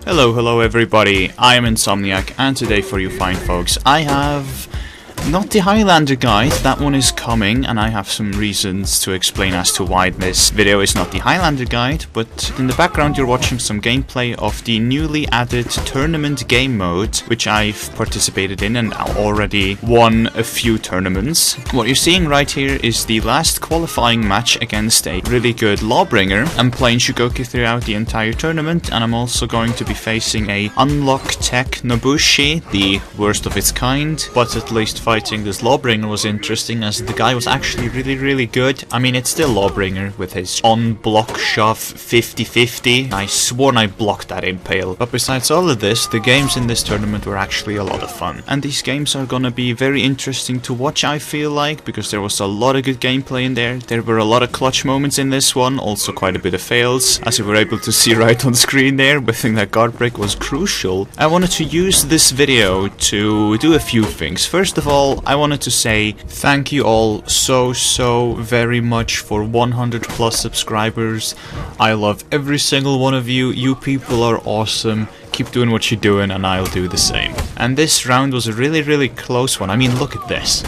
Hello everybody, I am Insomniac, and today for you fine folks, I have not the Highlander guide. That one is coming, and I have some reasons to explain as to why this video is not the Highlander guide, but in the background you're watching some gameplay of the newly added tournament game mode, which I've participated in and already won a few tournaments. What you're seeing right here is the last qualifying match against a really good Lawbringer. I'm playing Shugoki throughout the entire tournament, and I'm also going to be facing a Unlock Tech Nobushi, the worst of its kind, but at least fighting this Lawbringer was interesting as the guy was actually really good. I mean, it's still Lawbringer with his on-block shove 50-50. I sworn I blocked that impale. But besides all of this, the games in this tournament were actually a lot of fun. And these games are gonna be very interesting to watch, I feel like, because there was a lot of good gameplay in there. There were a lot of clutch moments in this one, also quite a bit of fails, as you were able to see right on screen there. But I think that guard break was crucial. I wanted to use this video to do a few things. First of all, I wanted to say thank you all so very much for 100 plus subscribers. I love every single one of you. You people are awesome. Keep doing what you're doing and I'll do the same. And this round was a really close one. I mean, look at this.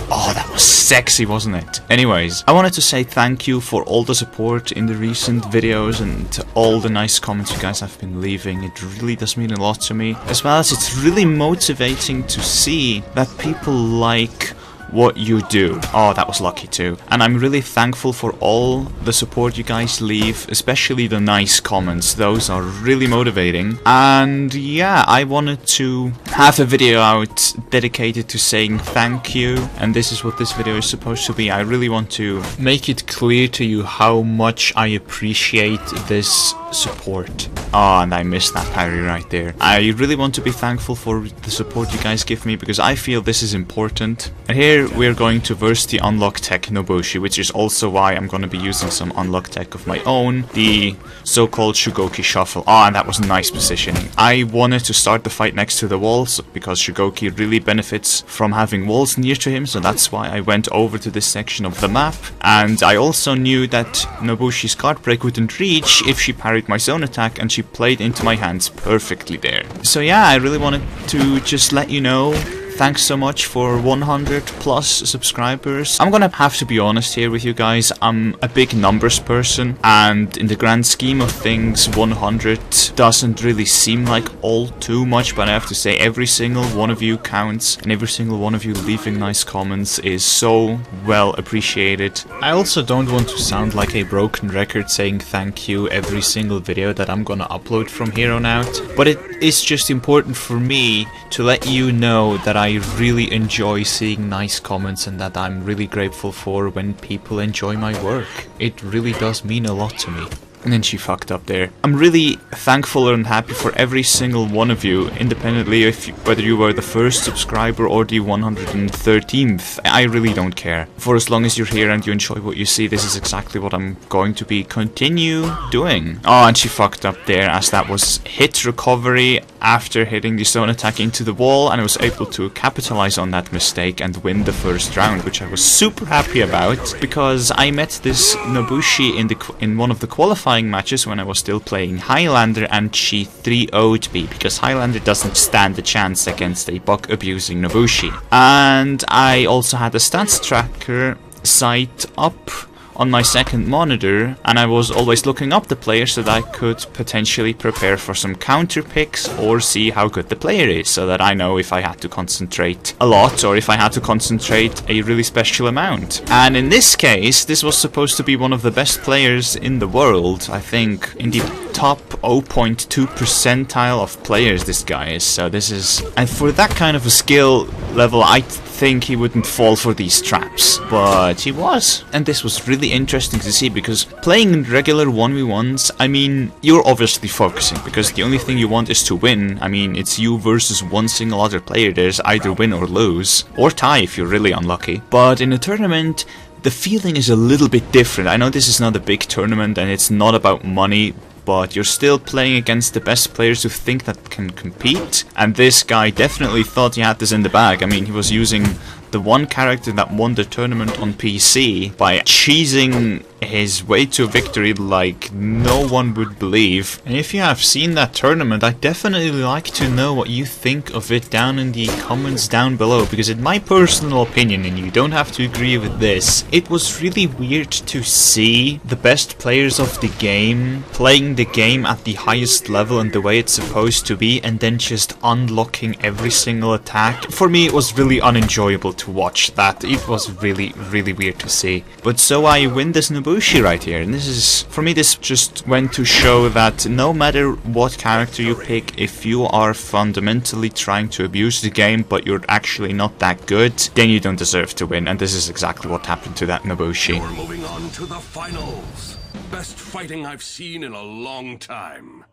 Oh, that was sexy, wasn't it? Anyways, I wanted to say thank you for all the support in the recent videos and all the nice comments you guys have been leaving. It really does mean a lot to me. As well as it's really motivating to see that people like what you do. Oh, that was lucky too. And I'm really thankful for all the support you guys leave, especially the nice comments. Those are really motivating. And yeah, I wanted to have a video out dedicated to saying thank you, and this is what this video is supposed to be. I really want to make it clear to you how much I appreciate this support. Oh, and I missed that parry right there. I really want to be thankful for the support you guys give me, because I feel this is important. And here we're going to verse the Unlock Tech Nobushi, which is also why I'm going to be using some Unlock Tech of my own, the so-called Shugoki Shuffle. Oh, and that was nice positioning. I wanted to start the fight next to the walls, because Shugoki really benefits from having walls near to him, so that's why I went over to this section of the map. And I also knew that Nobushi's card break wouldn't reach if she parried my zone attack, and she played into my hands perfectly there. So yeah, I really wanted to just let you know, thanks so much for 100 plus subscribers. I'm gonna have to be honest here with you guys. I'm a big numbers person, and in the grand scheme of things, 100 doesn't really seem like all too much, but I have to say every single one of you counts, and every single one of you leaving nice comments is so well appreciated. I also don't want to sound like a broken record saying thank you every single video that I'm gonna upload from here on out, but it is just important for me to let you know that I really enjoy seeing nice comments, and that I'm really grateful for when people enjoy my work. It really does mean a lot to me. And then she fucked up there. I'm really thankful and happy for every single one of you, independently whether you were the first subscriber or the 113th. I really don't care. For as long as you're here and you enjoy what you see, this is exactly what I'm going to be continue doing. Oh, and she fucked up there, as that was hit recovery after hitting the zone attack into the wall, and I was able to capitalize on that mistake and win the first round, which I was super happy about, because I met this Nobushi in one of the qualifying matches when I was still playing Highlander, and she 3-0'd me, because Highlander doesn't stand a chance against a buck abusing Nobushi. And I also had a stats tracker site up on my second monitor, and I was always looking up the player so that I could potentially prepare for some counter picks or see how good the player is, so that I know if I had to concentrate a lot or if I had to concentrate a really special amount. And in this case, this was supposed to be one of the best players in the world. I think in the top 0.2 percentile of players this guy is, so this is, and for that kind of a skill level I think he wouldn't fall for these traps, but he was. And this was really interesting to see, because playing in regular 1v1s, I mean, you're obviously focusing, because the only thing you want is to win. I mean, it's you versus one single other player. There's either win or lose, or tie if you're really unlucky. But in a tournament, the feeling is a little bit different. I know this is not a big tournament and it's not about money, but you're still playing against the best players who think that can compete, and this guy definitely thought he had this in the bag. I mean, he was using the the one character that won the tournament on PC by cheesing his way to victory like no one would believe. And if you have seen that tournament, I'd definitely like to know what you think of it down in the comments down below, because in my personal opinion, and you don't have to agree with this, it was really weird to see the best players of the game playing the game at the highest level and the way it's supposed to be, and then just unlocking every single attack. For me, it was really unenjoyable to watch that. It was really weird to see. But so I win this Nobushi right here, and this is, for me, this just went to show that no matter what character you pick, if you are fundamentally trying to abuse the game but you're actually not that good, then you don't deserve to win, and this is exactly what happened to that Nobushi. We're moving on to the finals. Best fighting I've seen in a long time.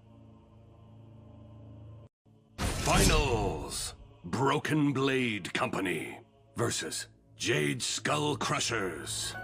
Finals. Broken Blade Company versus Jade Skull Crushers.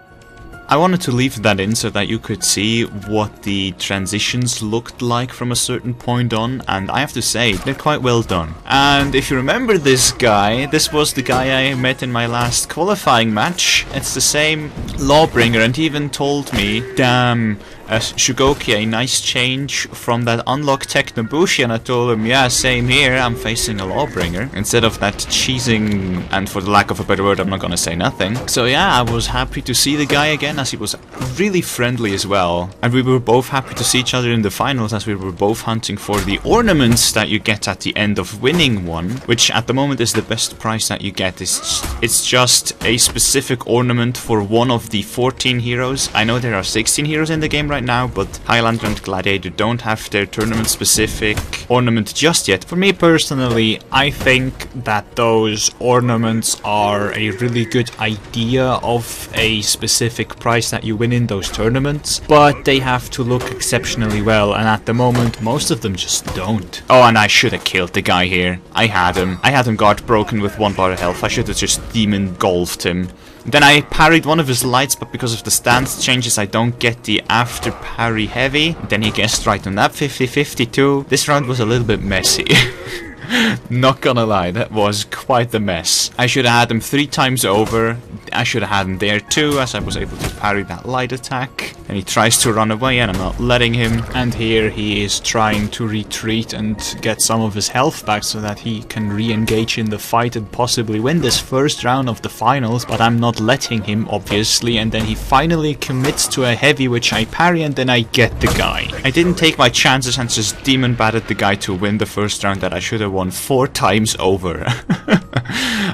I wanted to leave that in so that you could see what the transitions looked like from a certain point on, and I have to say, they're quite well done. And if you remember this guy, this was the guy I met in my last qualifying match. It's the same Lawbringer, and he even told me, damn, Shugoki, a nice change from that unlock tech Nobushi, and I told him, yeah, same here, I'm facing a Lawbringer, instead of that cheesing, and for the lack of a better word, I'm not gonna say nothing. So yeah, I was happy to see the guy again, as he was really friendly as well, and we were both happy to see each other in the finals, as we were both hunting for the ornaments that you get at the end of winning one, which at the moment is the best prize that you get. It's just a specific ornament for one of the 14 heroes. I know there are 16 heroes in the game right now, but Highlander and Gladiator don't have their tournament specific ornament just yet. For me personally, I think that those ornaments are a really good idea of a specific prize that you win in those tournaments, but they have to look exceptionally well, and at the moment most of them just don't. Oh, and I should have killed the guy here. I had him guard broken with 1 bar of health. I should have just demon golfed him. Then I parried one of his lights, but because of the stance changes I don't get the after parry heavy. Then he guessed right on that 50-50 too. This round was a little bit messy. Not gonna lie, that was quite the mess. I should have had him 3 times over. I should have had him there too, as I was able to parry that light attack. And he tries to run away and I'm not letting him. And here he is trying to retreat and get some of his health back so that he can re-engage in the fight and possibly win this first round of the finals. But I'm not letting him, obviously. And then he finally commits to a heavy, which I parry, and then I get the guy. I didn't take my chances and just demon batted the guy to win the first round that I should have won 4 times over.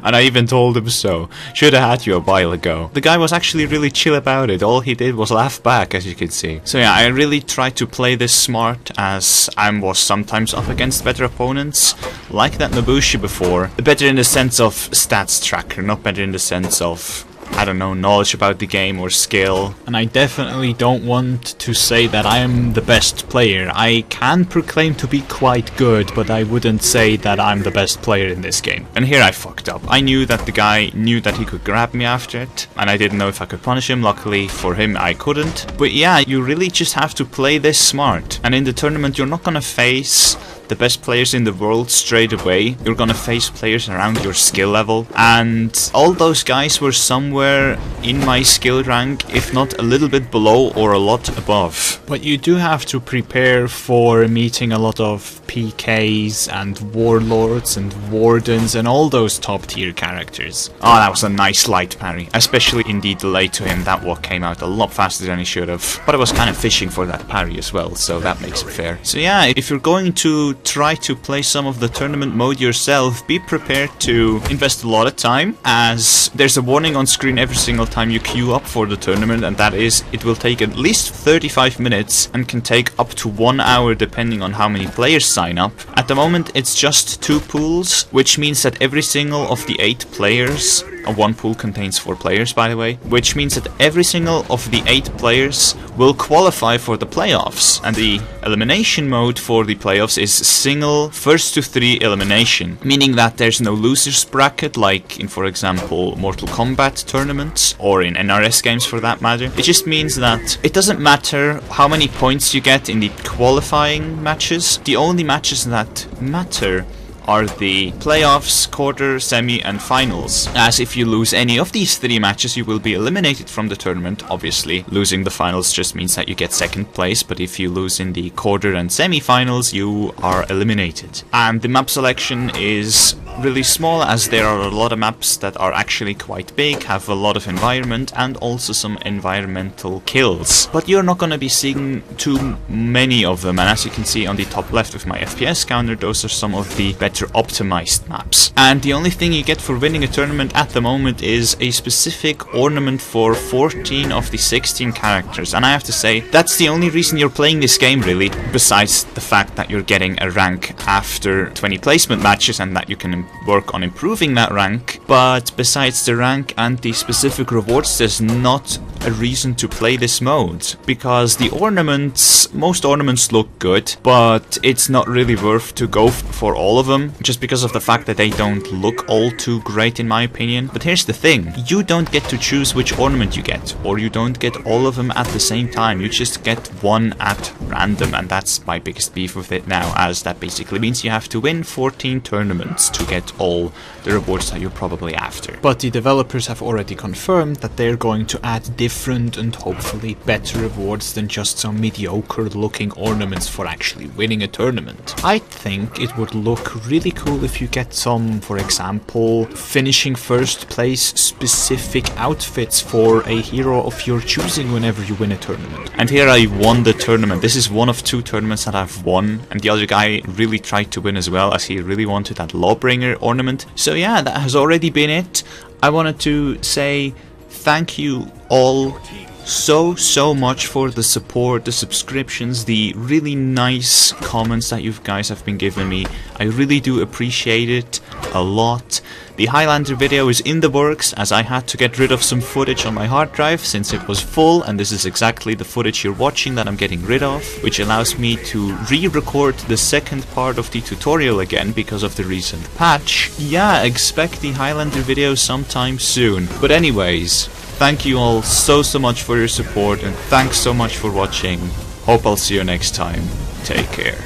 And I even told him so. Should have had you a while ago. The guy was actually really chill about it. All he did was laugh back, as you can see. So yeah, I really tried to play this smart, as I was sometimes up against better opponents, like that Nobushi before. Better in the sense of stats tracker, not better in the sense of, I don't know, knowledge about the game or skill. And I definitely don't want to say that I am the best player. I can proclaim to be quite good, but I wouldn't say that I'm the best player in this game. And here I fucked up. I knew that the guy knew that he could grab me after it, and I didn't know if I could punish him. Luckily for him, I couldn't. But yeah, you really just have to play this smart. And in the tournament, you're not gonna face the best players in the world straight away. You're gonna face players around your skill level, and all those guys were somewhere in my skill rank, if not a little bit below or a lot above. But you do have to prepare for meeting a lot of PKs and warlords and wardens and all those top tier characters. Oh, that was a nice light parry, especially in the delay to him. That walk came out a lot faster than he should have, but I was kind of fishing for that parry as well, so that makes it fair. So yeah, if you're going to try to play some of the tournament mode yourself, be prepared to invest a lot of time, as there's a warning on screen every single time you queue up for the tournament, and that is, it will take at least 35 minutes and can take up to 1 hour depending on how many players sign up. At the moment it's just 2 pools, which means that every single of the 8 players, one pool contains 4 players by the way, which means that every single of the 8 players will qualify for the playoffs, and the elimination mode for the playoffs is single first to 3 elimination, meaning that there's no losers bracket like in, for example, Mortal Kombat tournaments or in NRS games for that matter. It just means that it doesn't matter how many points you get in the qualifying matches. The only matches that matter are the playoffs, quarter, semi and finals, as if you lose any of these 3 matches you will be eliminated from the tournament. Obviously losing the finals just means that you get second place, but if you lose in the quarter and semi-finals you are eliminated. And the map selection is really small, as there are a lot of maps that are actually quite big, have a lot of environment and also some environmental kills, but you're not gonna be seeing too many of them. And as you can see on the top left with my FPS counter, those are some of the better optimized maps. And the only thing you get for winning a tournament at the moment is a specific ornament for 14 of the 16 characters, and I have to say that's the only reason you're playing this game really, besides the fact that you're getting a rank after 20 placement matches and that you can work on improving that rank. But besides the rank and the specific rewards, there's not a reason to play this mode, because the ornaments, most ornaments look good, but it's not really worth to go for all of them, just because of the fact that they don't look all too great in my opinion. But here's the thing, you don't get to choose which ornament you get, or you don't get all of them at the same time, you just get one at random, and that's my biggest beef with it now, as that basically means you have to win 14 tournaments to get all the rewards that you're probably after. But the developers have already confirmed that they're going to add different and hopefully better rewards than just some mediocre looking ornaments for actually winning a tournament. I think it would look really cool if you get some, for example, finishing first place specific outfits for a hero of your choosing whenever you win a tournament. And here I won the tournament. This is one of 2 tournaments that I've won, and the other guy really tried to win as well, as he really wanted that Lawbringer ornament. So yeah, that has already been it. I wanted to say thank you all so much for the support, the subscriptions, the really nice comments that you guys have been giving me. I really do appreciate it a lot. The Highlander video is in the works, as I had to get rid of some footage on my hard drive since it was full, and this is exactly the footage you're watching that I'm getting rid of, which allows me to re-record the second part of the tutorial again because of the recent patch. Yeah, expect the Highlander video sometime soon. But anyways, thank you all so much for your support, and thanks so much for watching. Hope I'll see you next time. Take care.